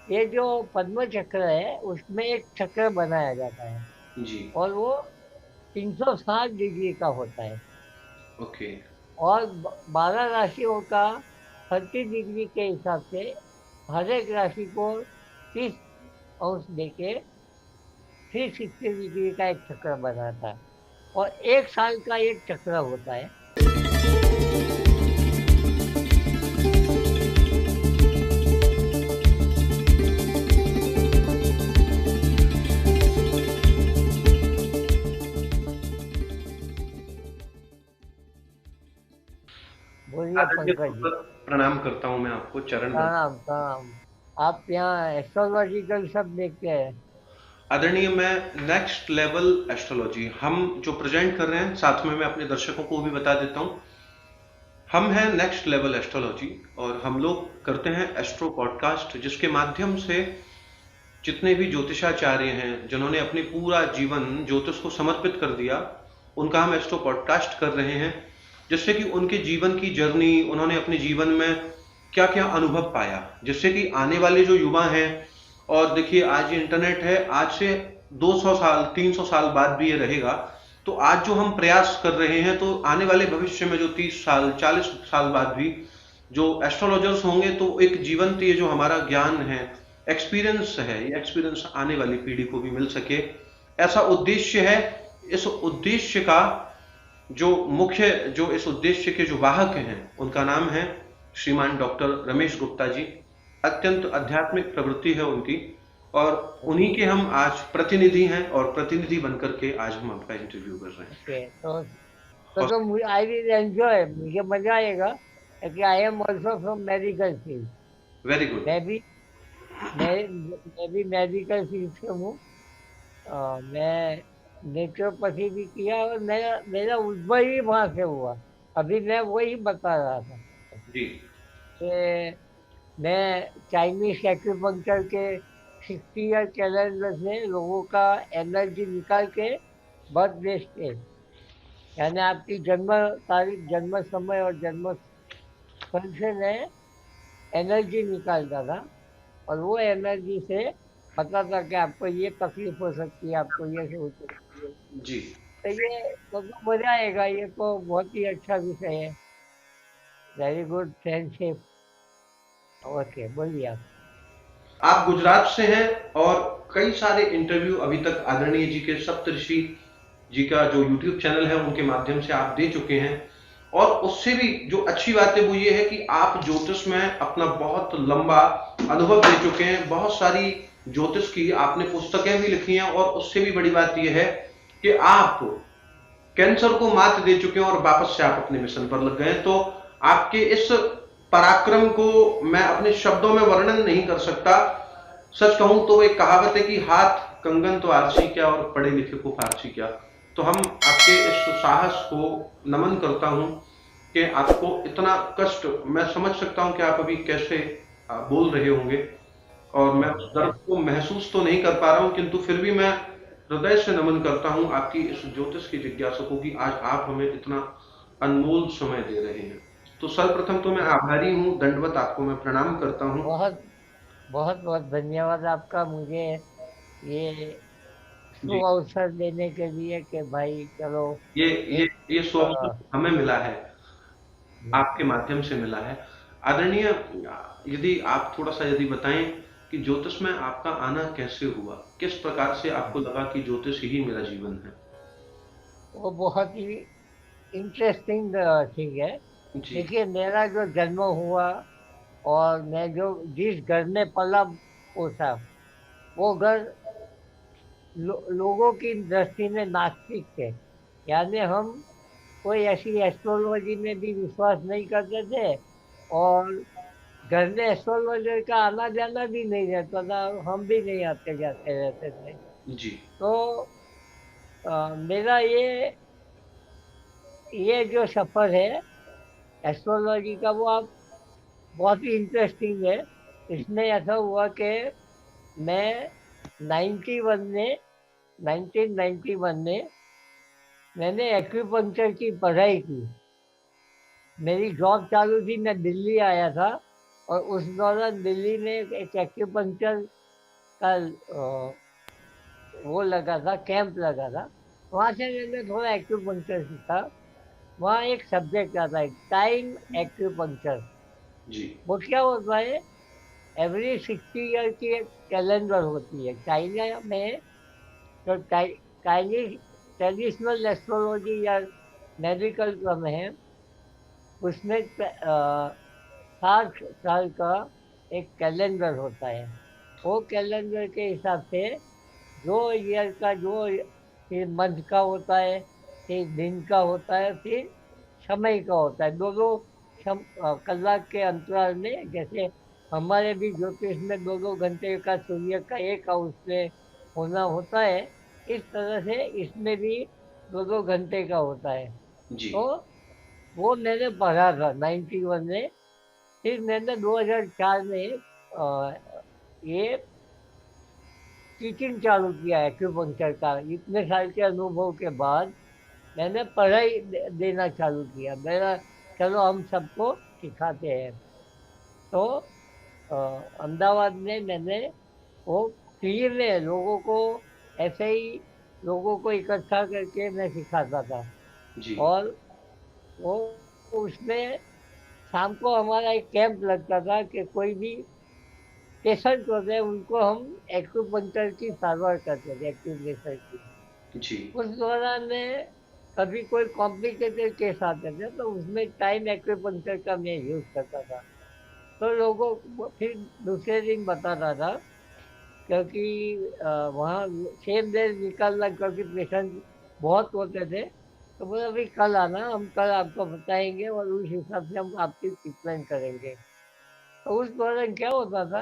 ये जो पद्म चक्र है उसमें एक चक्र बनाया जाता है जी। और वो 360 डिग्री का होता है। ओके। और 12 राशियों का 30 डिग्री के हिसाब से हर एक राशि को 30 अंश देके 360 डिग्री का एक चक्र बनाता है और एक साल का एक चक्र होता है। बोलिए आदरणीय पंकज जी। सर, प्रणाम करता हूँ मैं आपको चरण बंद। प्रणाम प्रणाम। आप यहाँ एस्ट्रोलॉजिकल सब देखते हैं? आदरणीय, मैं नेक्स्ट लेवल एस्ट्रोलॉजी हम जो प्रेजेंट कर रहे हैं, साथ में मैं अपने दर्शकों को भी बता देता हूँ। हम हैं नेक्स्ट लेवल एस्ट्रोलॉजी और हम लोग करते हैं एस्ट्रो पॉडकास्ट, जिसके माध्यम से जितने भी ज्योतिषाचार्य हैं जिन्होंने अपनी पूरा जीवन ज्योतिष को समर्पित कर दिया, उनका हम एस्ट्रो पॉडकास्ट कर रहे हैं, जिससे कि उनके जीवन की जर्नी, उन्होंने अपने जीवन में क्या क्या अनुभव पाया, जिससे कि आने वाले जो युवा हैं, और देखिए आज ये इंटरनेट है, आज से 200 साल 300 साल बाद भी ये रहेगा। तो आज जो हम प्रयास कर रहे हैं, तो आने वाले भविष्य में जो 30 साल 40 साल बाद भी जो एस्ट्रोलॉजर्स होंगे, तो एक जीवंत ये जो हमारा ज्ञान है, एक्सपीरियंस है, ये एक्सपीरियंस आने वाली पीढ़ी को भी मिल सके, ऐसा उद्देश्य है। इस उद्देश्य का जो मुख्य जो इस उद्देश्य के जो वाहक हैं, उनका नाम है श्रीमान डॉक्टर रमेश गुप्ता जी। अत्यंत आध्यात्मिक प्रवृत्ति है उनकी, और उन्हीं के हम आज प्रतिनिधि हैं, और प्रतिनिधि बनकर के आज हम आपका इंटरव्यू कर रहे हैं। ओके, तो आई विल एंजॉय, मुझे मजा आएगा क्योंकि I am also from medical field. Very good. मैं भी मैं भी मेडिकल फील्ड से हूँ। मैं नेचुरोपैथी भी किया और मेरा मेरा उद्भव ही वहाँ से हुआ। अभी मैं वही बता रहा था जी। कि मैं चाइनीज एक्यूपंक्चर के 60 ईयर कैलेंडर से लोगों का एनर्जी निकाल के बर्थ डेट, यानी आपकी जन्म तारीख, जन्म समय और जन्म स्थल से मैं एनर्जी निकालता था और वो एनर्जी से पता था कि आपको ये तकलीफ हो सकती है, आपको ये हो सकती है। जी। तो ये तो मजा आएगा, ये तो बहुत ही अच्छा विषय है। Very good friendship. ओके, बोलिए आप। आप गुजरात से हैं, और कई सारे इंटरव्यू अभी तक आदरणीय जी के सप्तऋषि जी का जो यूट्यूब चैनल है उनके माध्यम से आप दे चुके हैं। और उससे भी जो अच्छी बात है वो ये है कि आप ज्योतिष में अपना बहुत लंबा अनुभव दे चुके हैं, बहुत सारी ज्योतिष की आपने पुस्तकें भी लिखी हैं, और उससे भी बड़ी बात यह है कि आप कैंसर को मात दे चुके हैं और वापस से आप अपने मिशन पर लग गए हैं। तो आपके इस पराक्रम को मैं अपने शब्दों में वर्णन नहीं कर सकता। सच कहूं तो एक कहावत है कि हाथ कंगन तो आरसी क्या, और पढ़े लिखे को फारसी क्या। तो हम आपके इस साहस को नमन करता हूं कि आपको इतना कष्ट, मैं समझ सकता हूं कि आप अभी कैसे बोल रहे होंगे, और मैं उस दर्द को महसूस तो नहीं कर पा रहा हूं, किंतु फिर भी मैं हृदय से नमन करता हूं आपकी इस ज्योतिष की जिज्ञासा को कि आज आप हमें इतना अनमोल समय दे रहे हैं। तो सर्वप्रथम तो मैं आभारी हूं, दंडवत आपको मैं प्रणाम करता हूं। बहुत बहुत बहुत धन्यवाद आपका, मुझे ये शुभ जी। अवसर देने के लिए कि भाई चलो ये ये एक ये सुअवसर अ, हमें मिला है, हम्म, आपके माध्यम से मिला है। आदरणीय, यदि आप थोड़ा सा यदि बताएं कि ज्योतिष में आपका आना कैसे हुआ, किस प्रकार से आपको लगा कि ज्योतिष ही मेरा जीवन है। वो बहुत ही इंटरेस्टिंग चीज है। जी। देखिए, मेरा जो जन्म हुआ और मैं जो जिस घर में पला पोसा, वो घर लोगों की दृष्टि में नास्तिक थे। यानी हम कोई ऐसी एस्ट्रोलॉजी में भी विश्वास नहीं करते थे और घर में एस्ट्रोलॉजर का आना जाना भी नहीं रहता था, हम भी नहीं आते जाते रहते थे। जी। तो मेरा ये जो सफर है एस्ट्रोलॉजी का, वो आप बहुत ही इंटरेस्टिंग है। इसमें ऐसा हुआ कि मैं 91 में 1991 में मैंने एक्यूपंक्चर की पढ़ाई की। मेरी जॉब चालू थी, मैं दिल्ली आया था और उस दौरान दिल्ली में एक एक्यूपंक्चर का वो लगा था, कैंप लगा था। वहाँ से मैंने थोड़ा एक्यूपंक्चर सीखा। वहाँ एक सब्जेक्ट आता है, टाइम एक्यूपंक्चर। जी। वो क्या होता है, एवरी 60 ईयर की एक कैलेंडर होती है चाइना में। तो चाइनीज ट्रेडिशनल एस्ट्रोलॉजी या मेडिकल क्रम है, उसमें 60 साल का एक कैलेंडर होता है। वो कैलेंडर के हिसाब से जो ईयर का जो फिर मंथ का होता है, फिर दिन का होता है, फिर समय का होता है। दो दो कलाक के अंतराल में, जैसे हमारे भी ज्योतिष में दो दो घंटे का सूर्य का एक हाउस में होना होता है, इस तरह से इसमें भी दो दो घंटे का होता है। जी। तो वो मैंने पढ़ा था 91 में। फिर मैंने 2004 में ये टीचिंग चालू किया एक्यूपंक्चर का। इतने साल के अनुभव के बाद मैंने पढ़ाई देना चालू किया। मेरा, चलो हम सबको सिखाते हैं। तो अ, अहमदाबाद में मैंने वो फ्री में लोगों को, ऐसे ही लोगों को इकट्ठा करके मैं सिखाता था। जी। और वो उसमें शाम को हमारा एक कैंप लगता था कि कोई भी पेशेंट होते हैं उनको हम एक्यूपंक्चर की सारवार करते थे, एक्यूप्रेशर की। जी। उस दौरान में कभी कोई कॉम्प्लिकेटेड केस आते थे तो उसमें टाइम एक्यूपंक्चर का मैं यूज करता था। तो लोगों को फिर दूसरे दिन बताता था, क्योंकि वहाँ सेम डे निकलना, क्योंकि पेशेंट बहुत होते थे। तो बोला भाई कल आना, हम कल आपको बताएंगे और उस हिसाब से हम आपकी ट्रीटमेंट करेंगे। तो उस दौरान क्या होता था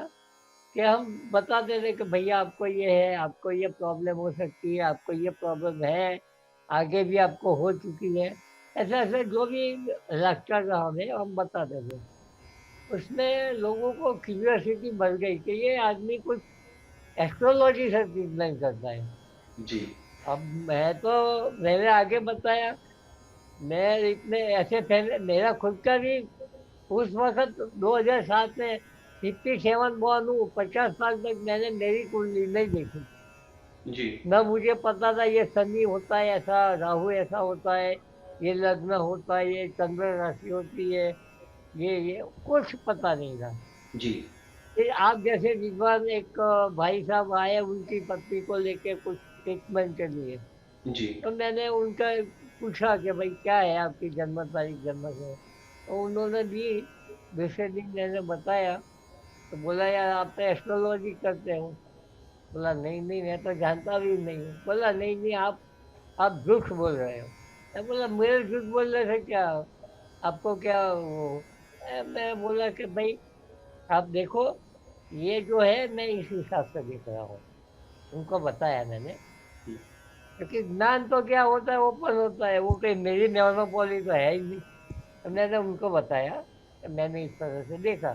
कि हम बताते थे कि भैया आपको ये है, आपको ये प्रॉब्लम हो सकती है, आपको ये प्रॉब्लम है, आगे भी आपको हो चुकी है। ऐसा ऐसा जो भी लगता था हमें, हम बताते थे। उसमें लोगों को क्यूरियोसिटी बढ़ गई कि ये आदमी कुछ एस्ट्रोलॉजी से ट्रीटमेंट करता है। जी। अब मैंने आगे बताया, मैं इतने ऐसे फैमिली, मेरा खुद का भी उस वक्त 2007 में 57 बॉर्न हूँ। 50 साल तक मैंने मेरी कुंडली नहीं देखी। जी। न मुझे पता था ये शनि होता है ऐसा, राहु ऐसा होता है, ये लग्न होता है, ये चंद्र राशि होती है, ये कुछ पता नहीं था। जी। फिर आप जैसे विद्वान एक भाई साहब आए, उनकी पत्नी को लेके कुछ ट्रीटमेंट के लिए। जी। तो मैंने उनका पूछा कि भाई क्या है आपकी जन्म तारीख, जन्म से। तो उन्होंने भी दूसरे दिन मैंने बताया। तो बोला यार आप तो एस्ट्रोलॉजी करते हो। बोला नहीं नहीं, मैं तो जानता भी नहीं हूँ। बोला नहीं नहीं, आप झूठ बोल रहे हो। मैं बोला मेरे झूठ बोलने से क्या, आपको क्या वो। मैं बोला कि भाई आप देखो, ये जो है मैं इस हिसाब से देख रहा हूँ। उनको बताया मैंने, हम्म। क्योंकि ज्ञान तो क्या होता है, ओपन होता है, वो कोई मेरी मोनोपोली तो है ही नहीं। तो मैंने उनको बताया कि मैंने इस तरह से देखा।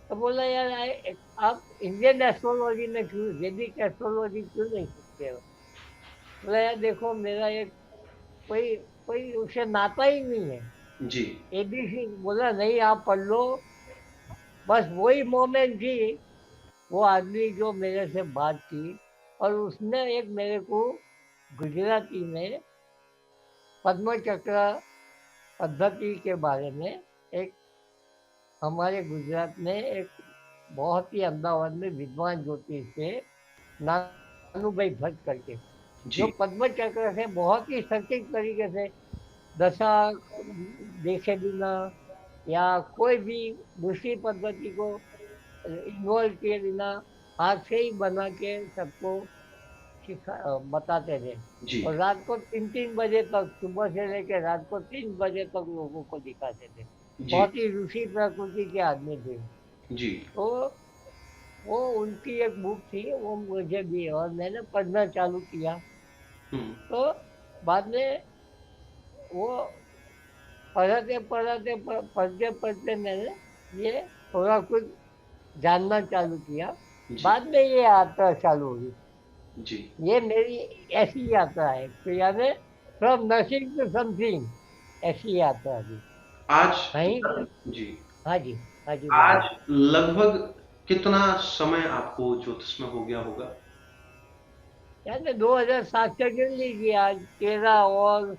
तो बोला यार आप इंडियन एस्ट्रोलॉजी में क्यों, वैदिक एस्ट्रोलॉजी क्यों नहीं सीखते हो। बोला यार देखो, मेरा एक कोई कोई उससे नाता ही नहीं है। जी। एबीसी। बोला नहीं, आप पढ़ लो। बस वही मोमेंट थी, वो आदमी जो मेरे से बात की, और उसने एक मेरे को गुजराती में पद्म चक्र पद्धति के बारे में, एक हमारे गुजरात में एक बहुत ही अहमदाबाद में विद्वान ज्योतिष थे, नानूभाई भट्ट करके, जो जी। पद्म चक्र से बहुत ही सटीक तरीके से दशा देखे बिना या कोई भी दूसरी पद्धति को इन्वॉल्व किए बिना हाथ से ही बना के सबको बताते थे। जी। और रात को 3-3 बजे तक, सुबह से लेकर रात को 3 बजे तक लोगों को दिखाते थे। जी। बहुत ही ऋषि प्रकृति के आदमी थे। जी। तो वो उनकी एक बुक थी, वो मुझे दी और मैंने पढ़ना चालू किया। हम्म। तो बाद में वो पढ़ते पढ़ते मैंने ये थोड़ा कुछ जानना चालू किया। जी। बाद में ये यात्रा चालू हुई। जी। ये मेरी ऐसी यात्रा है, तो यानी फ्रॉम नथिंग टू समथिंग, ऐसी यात्रा थी। आज कहीं। जी। हाँ जी। हाँ जी बोलिए। आज लगभग कितना समय आपको ज्योतिष में हो गया होगा? यार 2007 से गिन लीजिए, आज 13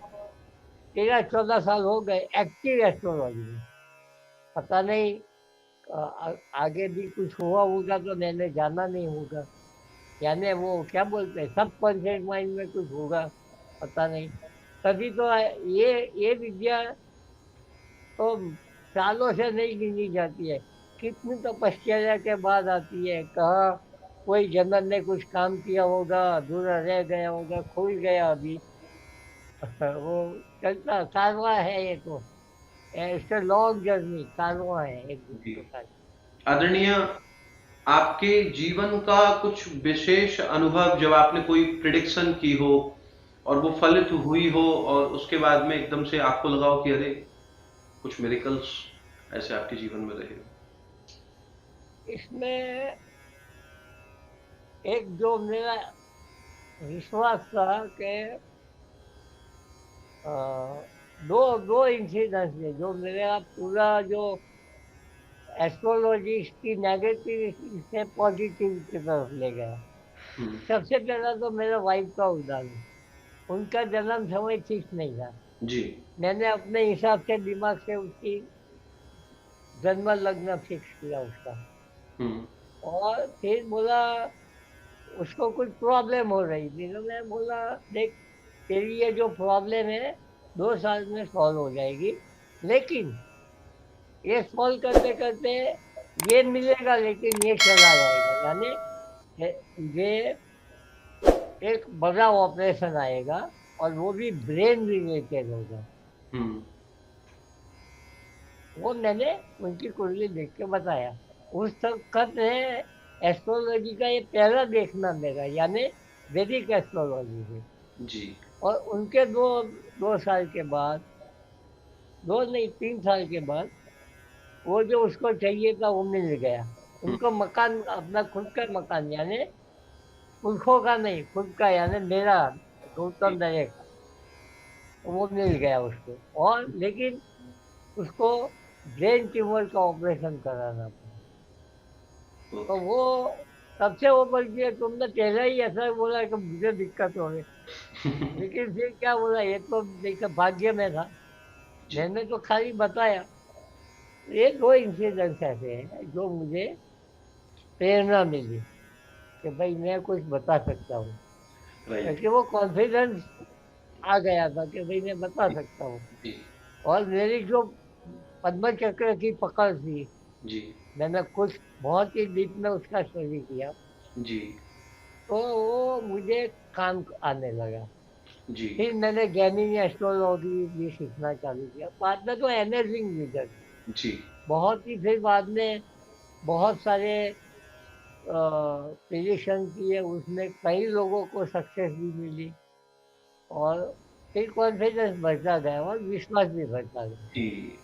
14 साल हो गए एक्टिव एस्ट्रोलॉजी में। पता नहीं आगे भी कुछ हुआ होगा तो मैंने जाना नहीं होगा, यानी वो क्या बोलते हैं सब कॉन्शियस माइंड में कुछ होगा, पता नहीं। तभी तो ये विद्या तो सालों से नहीं गिनी जाती है, कितनी तपस्या के बाद आती है। कहाँ कोई जनरल ने कुछ काम किया होगा, अधूरा रह गया होगा, खुल गया अभी। वो चलता कारवां है ये तो, इट्स अ लॉन्ग जर्नी, कारवां है एक जी। दूसरे का। आदरणीय, आपके जीवन का कुछ विशेष अनुभव जब आपने कोई प्रिडिक्शन की हो और वो फलित हुई हो और उसके बाद में एकदम से आपको लगा हो कि अरे कुछ मिरेकल्स ऐसे आपके जीवन में रहे हो? इसमें एक जो मेरा विश्वास था कि अ, दो दो इंसिडेंट्स है जो मेरा पूरा जो एस्ट्रोलॉजी की नेगेटिविटी से पॉजिटिव की तरफ ले गया। हम्म। सबसे पहला तो मेरा वाइफ का उदाहरण, उनका जन्म समय ठीक नहीं था। जी। मैंने अपने हिसाब से दिमाग से उसकी जन्म लग्न फिक्स किया उसका, हम्म। और फिर बोला उसको कुछ प्रॉब्लम हो रही थी, तो मैं बोला देख तेरी ये जो प्रॉब्लम है 2 साल में सॉल्व हो जाएगी, लेकिन ये सॉल्व करते करते ये मिलेगा लेकिन ये चला जाएगा, यानी ये एक बड़ा ऑपरेशन आएगा और वो भी ब्रेन रिलेटेड होगा। हम्म। वो मैंने उनकी कुंडली देख के बताया। उस वक्त है एस्ट्रोलॉजी का ये पहला देखना मेरा, यानी वैदिक एस्ट्रोलॉजी से। जी। और उनके 2 साल के बाद, 2 नहीं 3 साल के बाद, वो जो उसको चाहिए था वो मिल गया। हम्म। उनको मकान, अपना खुद का मकान, यानी पुरखों का नहीं, खुद का, यानी मेरा जी। गौतम दरे का, वो मिल गया उसको। और लेकिन उसको ब्रेन ट्यूमर का ऑपरेशन कराना पड़ा। तो ओके। वो तब से वो बोल दिया तुमने पहले ही ऐसा बोला कि मुझे दिक्कत हो गई। लेकिन फिर क्या बोला, ये तो देखा भाग्य में था, जी। मैंने तो खाली बताया। ये दो इंसिडेंट्स ऐसे हैं जो मुझे प्रेरणा मिली कि भाई मैं कुछ बता सकता हूँ, राइट। क्योंकि वो कॉन्फिडेंस आ गया था कि भाई मैं बता जी। सकता हूँ। जी। और मेरी जो पद्म चक्र की पकड़ थी, जी। मैंने कुछ बहुत ही डीप में उसका स्टडी किया, जी। तो वो मुझे काम आने लगा। जी। फिर मैंने गैमिंग एस्ट्रोलॉजी भी सीखना चालू किया, बाद में तो अमेजिंग रिजल्ट, जी। बहुत ही। फिर बाद में बहुत सारे प्रिडिक्शन किए, उसमें कई लोगों को सक्सेस भी मिली, और फिर कॉन्फिडेंस बढ़ता गया और विश्वास भी बढ़ता गया। जी।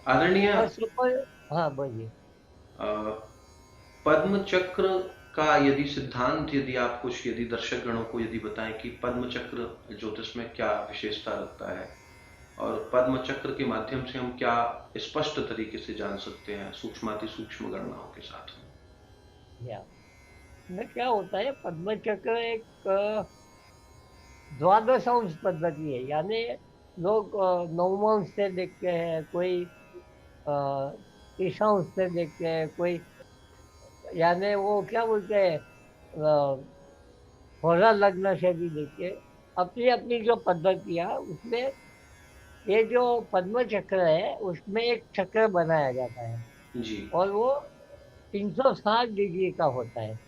आदरणीय, और सुपर, हाँ बोलिए। अ, पद्म चक्र का यदि सिद्धांत, यदि आप कुछ, यदि दर्शक गणों को यदि बताएं कि पद्म चक्र ज्योतिष में क्या विशेषता रखता है और पद्म चक्र के माध्यम से हम क्या स्पष्ट तरीके से जान सकते हैं सूक्ष्माति सूक्ष्म गणनाओं के साथ में? या में क्या होता है, पद्म चक्र एक द्वादश अंश पद्धति है, यानी लोग नवमांश से देखते हैं, कोई ईशांश से देखते हैं, कोई, यानी वो क्या बोलते हैं, होरा लग्न से भी देखते हैं। अपनी अपनी जो पद्धतियाँ, उसमें ये जो पद्म चक्र है उसमें एक चक्र बनाया जाता है, जी। और वो 360 डिग्री का होता है।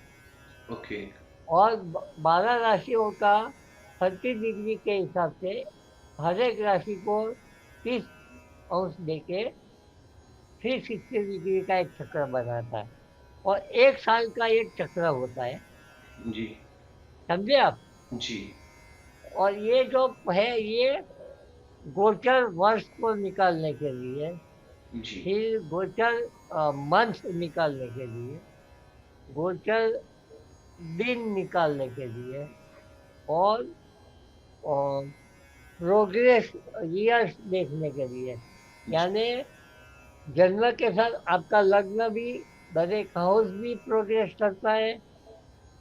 ओके। और 12 राशियों का 30 डिग्री के हिसाब से हर एक राशि को 30 अंश देके 360 डिग्री का एक चक्र बनाता है, और 1 साल का एक चक्र होता है। जी। समझे आप? जी। और ये जो है ये गोचर वर्ष को निकालने के लिए, जी। फिर गोचर मंथ निकालने के लिए, गोचर दिन निकालने के लिए, और प्रोग्रेस ईयर्स देखने के लिए, जी। यानी जन्म के साथ आपका लग्न भी, एक हाउस भी प्रोग्रेस करता है,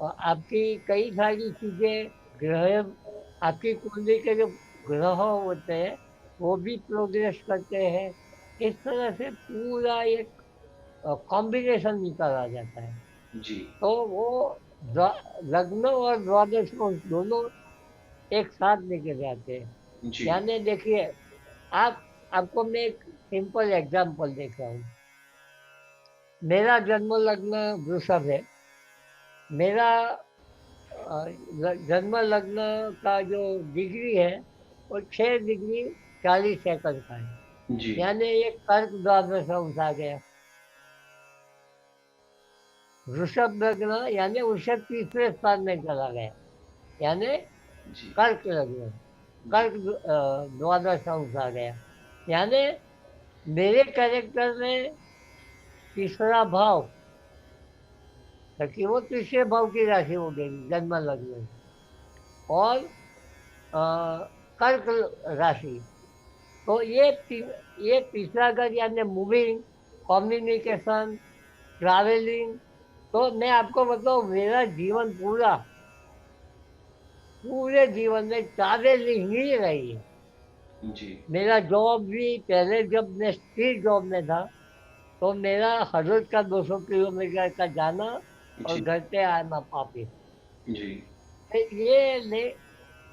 और आपकी कई सारी चीजें, ग्रह, आपकी कुंडली के जो ग्रह होते हैं वो भी प्रोग्रेस करते हैं। इस तरह से पूरा एक कॉम्बिनेशन निकल आ जाता है। जी। तो वो लग्न और द्वादश दोनों एक साथ लेके जाते हैं। जी। यानी देखिए, आप आपको मैं एक सिंपल एग्जांपल देख रहा हूँ। मेरा जन्म लग्न वृषभ है। मेरा जन्म लग्न का जो डिग्री है वो 6 डिग्री 40 सेकंड का है। जी। यानी ये कर्क द्वादश अंश आ गया। वृषभ लग्न यानी वृषभ तीसरे स्थान में चला गया, यानी जी। कर्क लग्न, जी। कर्क द्वादश अंश आ गया। यानी मेरे कैरेक्टर में तीसरा भाव, क्योंकि वो तीसरे भाव की राशि हो गई जन्म लग्न, और अ, कर्क राशि। तो ये तीसरा घर यानी मूविंग, कम्युनिकेशन, ट्रैवलिंग। तो मैं आपको बताऊं, मेरा जीवन पूरे जीवन में ट्रैवलिंग ही रही है। जी। मेरा जॉब भी, पहले जब मैं स्ट्रीट जॉब में था तो मेरा हर रोज का 200 किलोमीटर का जाना और जी। घर पे आना वापिस। जी। ये ले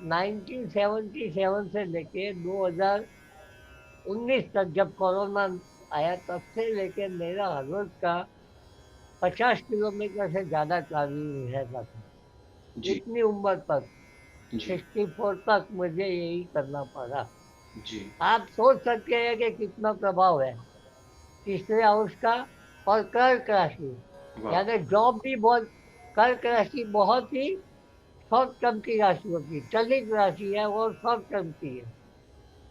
1977 से लेके 2019 तक, जब कोरोना आया तब से लेके मेरा हर रोज का 50 किलोमीटर से ज्यादा ट्रैवलिंग रहता था। जी। इतनी उम्र तक, जी। 64 तक मुझे यही करना पड़ा। जी। आप सोच सकते हैं कि कितना प्रभाव है तीसरे हाउस का। और कर्क राशि, वाह। यानी जॉब भी बहुत, कर्क राशि बहुत ही शॉर्ट टर्म की राशि होती है, चलित राशि है और शॉर्ट टर्म की है।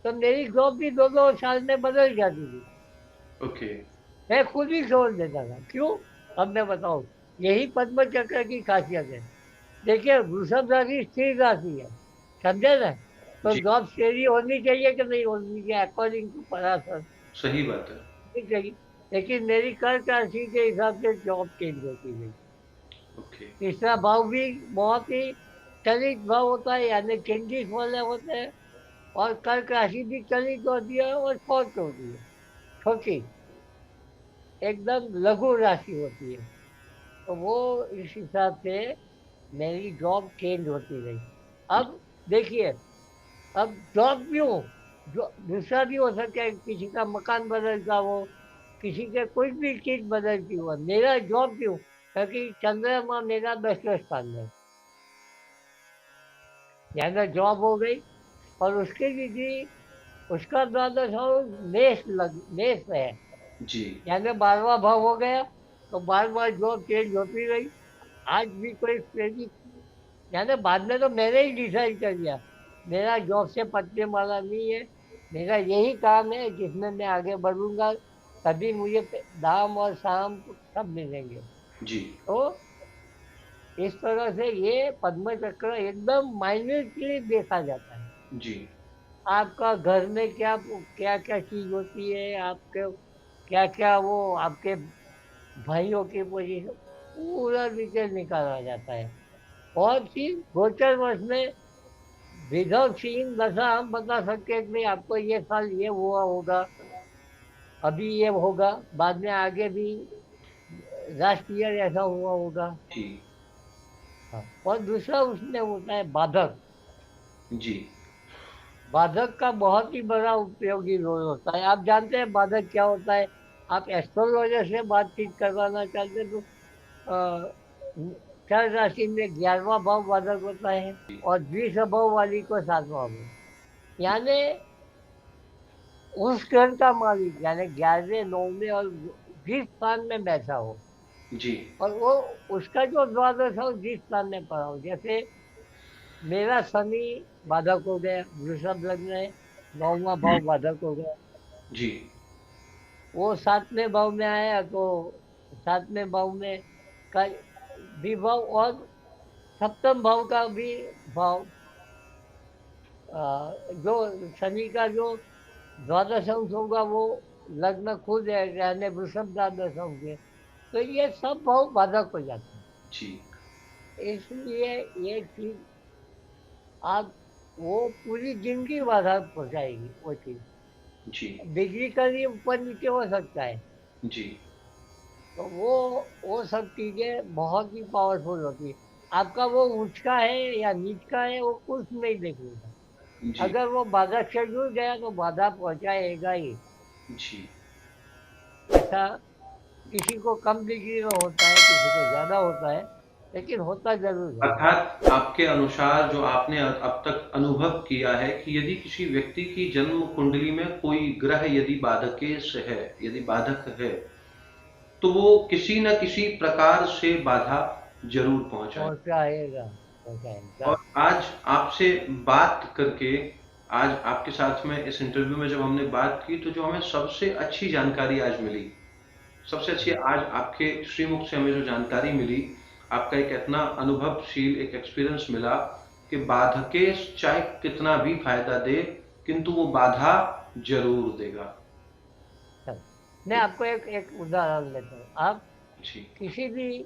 तो मेरी जॉब भी 2-2 साल में बदल जाती थी। ओके। मैं खुद ही छोड़ देता था। क्यों? अब मैं बताऊं, यही पद्म चक्र की खासियत है। देखिए, वृषभ राशि स्थिर राशि है, समझे ना? तो जी। जॉब स्टेडी होनी चाहिए कि नहीं होनी चाहिए, अकॉर्डिंग टू पराशर, सही बात है। होनी चाहिए। लेकिन मेरी कर्क राशि के हिसाब से जॉब चेंज होती गई। ओके। तीसरा भाव भी बहुत ही चलित भाव होता है, यानी चेंजेस वाले होते हैं। और कर्क राशि भी चलित होती है और शॉर्ट होती है, छोटी, एकदम लघु राशि होती है। तो वो इस हिसाब से मेरी जॉब चेंज होती रही। अब देखिए, अब जॉब भी हो, जो दूसरा भी हो सकता है, किसी का मकान बदलता हो, किसी के कोई भी चीज बदलती हो, मेरा जॉब क्यों? क्योंकि चंद्रमा मेरा 10वें स्थान में है। यानी जॉब हो गई, और उसकी डिग्री, उसका द्वादश हाउस मेष में है। जी। यानी 12वां भाव हो गया। तो बार बार जॉब चेंज होती रही। आज भी कोई क्रेडिट, यानी बाद में तो मैंने ही डिसाइड कर लिया, मेरा जॉब से पत्ते वाला नहीं है। मेरा यही काम है जिसमें मैं आगे बढ़ूंगा, तभी मुझे दाम और शाम सब मिलेंगे। जी। तो इस तरह से ये पद्म चक्र एकदम माइन्यूटली देखा जाता है। जी। आपका घर में क्या क्या क्या चीज होती है, आपके क्या क्या वो, आपके भाइयों की पोजीशन, पूरा डिटेल निकाला जाता है। और चीज गोचर वर्ष में विदाउट सीइंग दशा हम बता सकते हैं कि भाई आपको ये साल ये हुआ होगा, अभी ये होगा, बाद में आगे भी लास्ट ईयर ऐसा हुआ होगा। जी। हाँ। और दूसरा उसमें होता है बाधक। जी। बाधक का बहुत ही बड़ा उपयोगी रोल होता है। आप जानते हैं बाधक क्या होता है? आप एस्ट्रोलॉजर से बातचीत करवाना चाहते हैं तो चर राशि में 11वां भाव बाधक होता है, और द्विसभाव वाली को 7वां भाव। यानी उस ग्रह का मालिक, यानी 11वें 9वें और 20 स्थान में बैठा हो, जी। और वो उसका जो द्वादश हो जिस स्थान में पड़ा हो। जैसे मेरा शनि बाधक हो गया, वृषभ लग्न है, 9वां भाव बाधक हो गया। जी। वो 7वें भाव में आया तो 7वें भाव में का विभव, और सप्तम भाव का भी भाव, जो शनि का जो द्वादश अंश होगा वो लग्न खुद है यानी वृषभ द्वादश होंगे, तो ये सब बहुत बाधक हो जाते हैं। जी। इसलिए ये चीज आप वो पूरी जिंदगी बाधा पहुंचाएगी वो चीज। जी। बिजली का भी ऊपर नीचे हो सकता है, जी। तो वो सब चीजें बहुत ही पावरफुल होती है। आपका वो ऊंच का है या नीच का है वो कुछ नहीं देखेगा। जी। अगर वो बाधा से जुड़ गया तो बाधा पहुंचाएगा ही। जी। ऐसा किसी को कम डिग्री में होता है, किसी को ज्यादा होता है, लेकिन होता जरूर है। अर्थात आपके अनुसार जो आपने अब तक अनुभव किया है कि यदि किसी व्यक्ति की जन्म कुंडली में कोई ग्रह यदि बाधकेश है, यदि बाधक है, तो वो किसी न किसी प्रकार से बाधा जरूर पहुंचाए। पहुंचाएगा, पहुंचाएगा। और आज आपसे बात करके, आज आपके साथ में इस इंटरव्यू में जब हमने बात की, तो जो हमें सबसे अच्छी जानकारी आज मिली, सबसे अच्छी आज आपके श्रीमुख से हमें जो जानकारी मिली, आपका एक इतना अनुभवशील एक एक्सपीरियंस मिला कि बाधकेश चाहे कितना भी फायदा दे, किंतु वो बाधा जरूर देगा। चलो, मैं आपको एक एक उदाहरण लेता हूँ। आप जी। किसी भी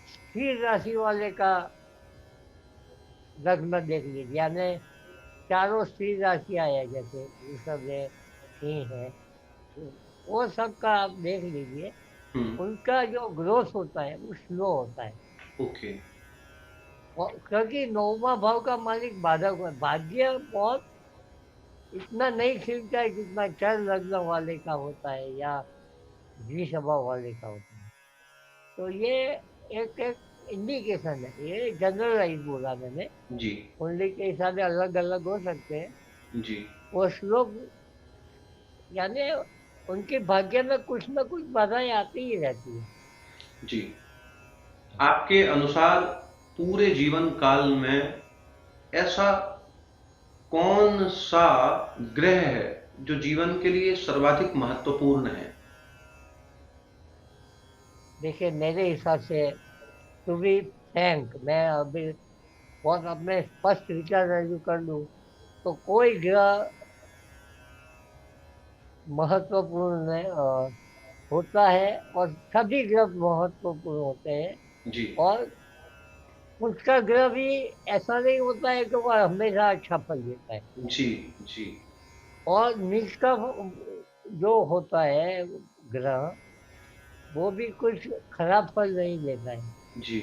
स्थिर राशि वाले का लग्न देख लीजिए, यानी चारों स्थिर राशियां है, जैसे वृषभ है, सिंह है, तो वो सब का आप देख लीजिए। हम्म। उनका जो ग्रोथ होता है वो स्लो होता है। ओके। क्योंकि नौवां भाव का मालिक बाधक है। भाग्य बहुत इतना नहीं खिलता है जितना चर लग्न वाले का होता है या द्विसभा वाले का होता है। तो ये एक एक इंडिकेशन है, ये जनरलाइज बोला मैंने। जी। कुंडली के हिसाब से अलग अलग हो सकते हैं। जी। वो श्लोक यानी उनके भाग्य में कुछ ना कुछ बाधाएं आती ही रहती है। जी। आपके अनुसार पूरे जीवन काल में ऐसा कौन सा ग्रह है जो जीवन के लिए सर्वाधिक महत्वपूर्ण है? देखिए, मेरे हिसाब से टू बी फ्रैंक, मैं अभी बहुत अपने स्पष्ट विचार रजू कर लूं, तो कोई ग्रह महत्वपूर्ण होता है, और सभी ग्रह महत्वपूर्ण होते हैं। जी। और उसका ग्रह भी ऐसा नहीं होता है कि वह हमेशा अच्छा फल देता है। जी। जी। और नीच का जो होता है ग्रह, वो भी कुछ खराब फल नहीं देता है। जी।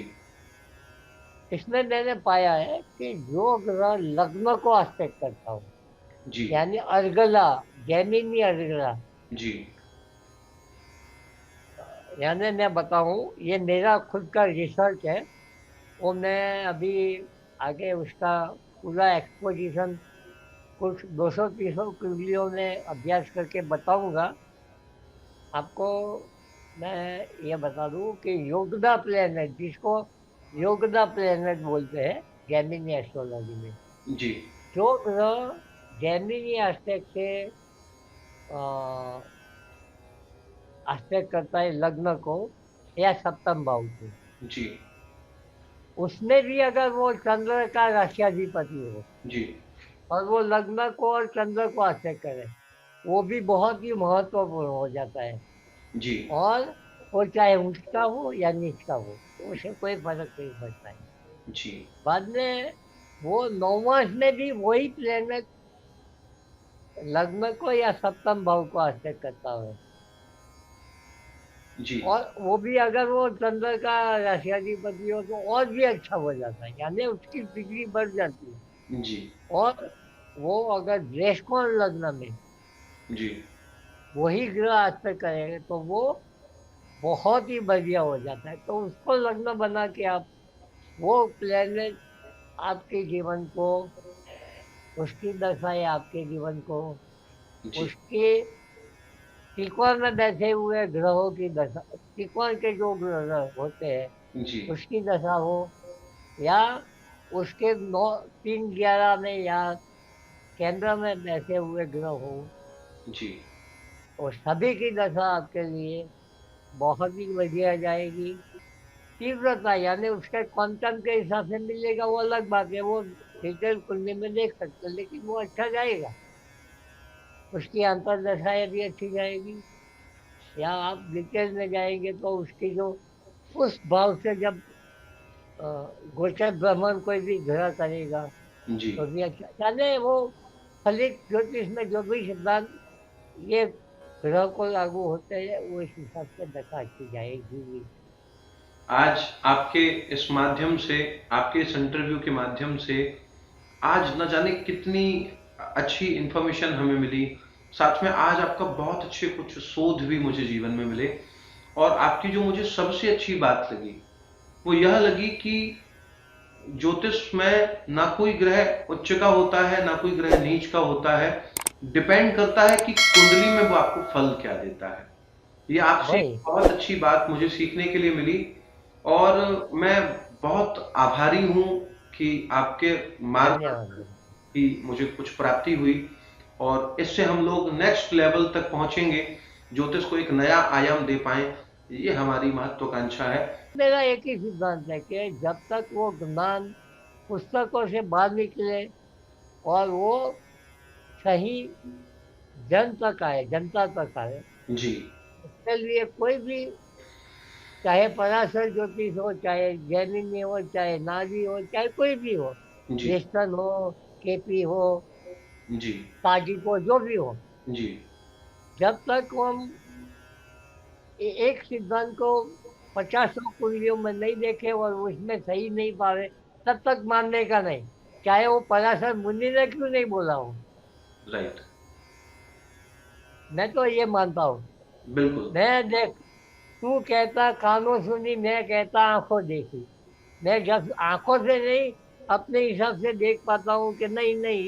इसमें मैंने पाया है कि जो ग्रह लग्न को आस्पेक्ट करता हो, जी। यानी अर्गला, जैमिनी अर्गला, जी। यानी मैं बताऊं, ये मेरा खुद का रिसर्च है। वो मैं अभी आगे उसका पूरा एक्सपोजिशन कुछ 200-300 कुंडलियों में अभ्यास करके बताऊंगा आपको। मैं ये बता दूं कि योगदा प्लेनेट, जिसको योगदा प्लेनेट बोलते हैं जैमिनी एस्ट्रोलॉजी में, जी। जो ग्रह जैमिनी एस्पेक्ट से एस्पेक्ट करता है लग्न को या सप्तम भाव को, जी। उसमें भी अगर वो चंद्र का राशियाधिपति हो जी। और वो लग्न को और चंद्र को एस्पेक्ट करे, वो भी बहुत ही महत्वपूर्ण हो जाता है। जी। और वो चाहे उच्च का हो या नीच का हो, तो उसे कोई फर्क नहीं पड़ता है। जी। बाद में वो नौमास में भी वही प्लेनेट लग्न को या सप्तम भाव को आश्रित करता है। जी। और वो भी अगर वो चंद्र का राशियाधिपति हो तो और भी अच्छा हो जाता है, यानी उसकी डिग्री बढ़ जाती है। जी। और वो अगर दृष्टिकोण लग्न में जी। वही ग्रह आश्रित करेंगे तो वो बहुत ही बढ़िया हो जाता है। तो उसको लग्न बना के आप वो प्लेनेट आपके जीवन को, उसकी दशाएं आपके जीवन को, जी। उसके त्रिकोण में बैठे हुए ग्रहों की दशा, त्रिकोण के जो ग्रह होते हैं जी। उसकी दशा हो, या उसके 9 3 11 में या केंद्र में बैठे हुए ग्रह हो, जी। और सभी की दशा आपके लिए बहुत ही बढ़िया जाएगी। तीव्रता यानी उसके क्वांटम के हिसाब से मिलेगा, वो अलग बात है, वो डिटेल कुंडली में देख सकते हैं, लेकिन वो अच्छा जाएगा। उसकी अंतर्दशाएं भी अच्छी जाएगी। या आप डिटेल में जाएंगे तो उसकी जो उस भाव से जब अ, गोचर ब्राह्मण कोई भी ग्रह करेगा जी। तो भी अच्छा जाने वो फलित ज्योतिष में जो भी सिद्धांत ये ग्रह को लागू होते हैं वो इस हिसाब से दशा की जाएगी। आज आपके इस माध्यम से, आपके इस इंटरव्यू के माध्यम से आज न जाने कितनी अच्छी इंफॉर्मेशन हमें मिली। साथ में आज आपका बहुत अच्छे कुछ शोध भी मुझे जीवन में मिले। और आपकी जो मुझे सबसे अच्छी बात लगी वो यह लगी कि ज्योतिष में ना कोई ग्रह उच्च का होता है, ना कोई ग्रह नीच का होता है। डिपेंड करता है कि कुंडली में वो आपको फल क्या देता है। ये आपसे वही। बहुत अच्छी बात मुझे सीखने के लिए मिली। और मैं बहुत आभारी हूँ कि आपके धन्यवाद। मार्गदर्शन की मुझे कुछ प्राप्ति हुई और इससे हम लोग नेक्स्ट लेवल तक पहुंचेंगे, ज्योतिष को एक नया आयाम दे पाए, ये हमारी महत्वाकांक्षा है। मेरा एक ही सिद्धांत है कि जब तक वो ज्ञान पुस्तकों से बाहर निकले और वो सही जन तक आए, जनता तक आए, जी। उसके लिए कोई भी, चाहे पराशर ज्योतिष हो, चाहे जैमिनी हो, चाहे नागी हो, चाहे कोई भी हो, जी। वेस्टर्न हो, केपी हो, जी। ताजिक हो, जो भी हो, जी। जब तक हम एक सिद्धांत को 50 कुंडलियों में नहीं देखे और उसमें सही नहीं पावे, तब तक मानने का नहीं, चाहे वो पराशर मुनि ने क्यों नहीं बोला हो। राइट। मैं तो ये मानता हूँ। बिल्कुल। मैं देख, तू कहता कानों सुनी, मैं कहता आंखों देखी। मैं जब आंखों से नहीं अपने हिसाब से देख पाता हूँ कि नहीं नहीं,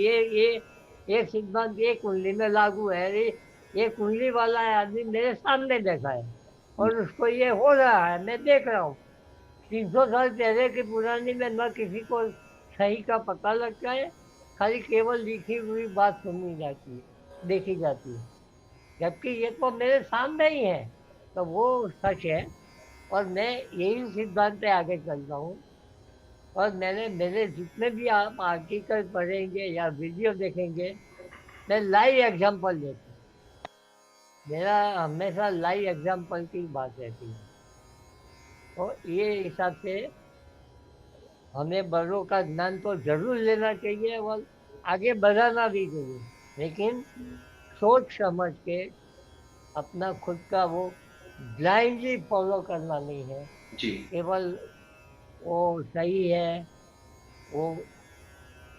ये सिद्धांत ये कुंडली में लागू है, ये कुंडली वाला है आदमी मेरे सामने देखा है और उसको ये हो रहा है, मैं देख रहा हूँ। 300 साल पहले की पुरानी में न किसी को सही का पता लगता है, खाली केवल लिखी हुई बात सुनी जाती है, देखी जाती है, जबकि ये तो मेरे सामने ही है। तो वो सच है और मैं यही सिद्धांत पे आगे चल रहा हूँ। और मैंने मेरे जितने भी आप आर्टिकल पढ़ेंगे या वीडियो देखेंगे, मैं लाइव एग्जांपल देता हूँ। मेरा हमेशा लाइव एग्जांपल की बात रहती है। तो ये हिसाब से हमें बड़ों का ज्ञान तो जरूर लेना चाहिए और आगे बढ़ाना भी चाहिए, लेकिन सोच समझ के अपना खुद का वो ब्लाइंडली फॉलो करना नहीं है। जी। केवल वो सही है वो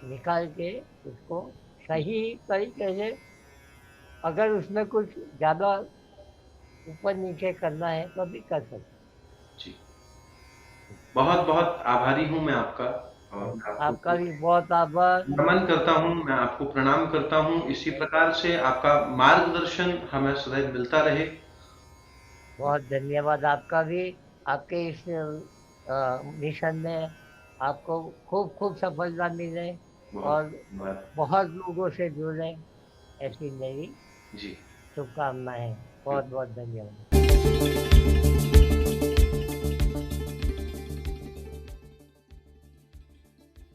निकाल के उसको सही तरीके से, अगर उसमें कुछ ज़्यादा ऊपर नीचे करना है तो भी कर सकते जी। बहुत बहुत आभारी हूँ मैं आपका। और हैं। मैं आपका आपको भी बहुत आभार। नमन करता हूँ, मैं आपको प्रणाम करता हूँ। इसी प्रकार से आपका मार्गदर्शन हमें सदैव मिलता रहे। बहुत धन्यवाद आपका भी। आपके इस मिशन में आपको खूब खूब सफलता मिले बहुत और धन्यवाद। बहुत लोगों से जुड़े, ऐसी मेरी जी। शुभकामनाएं हैं। बहुत बिल्कुल। बहुत धन्यवाद।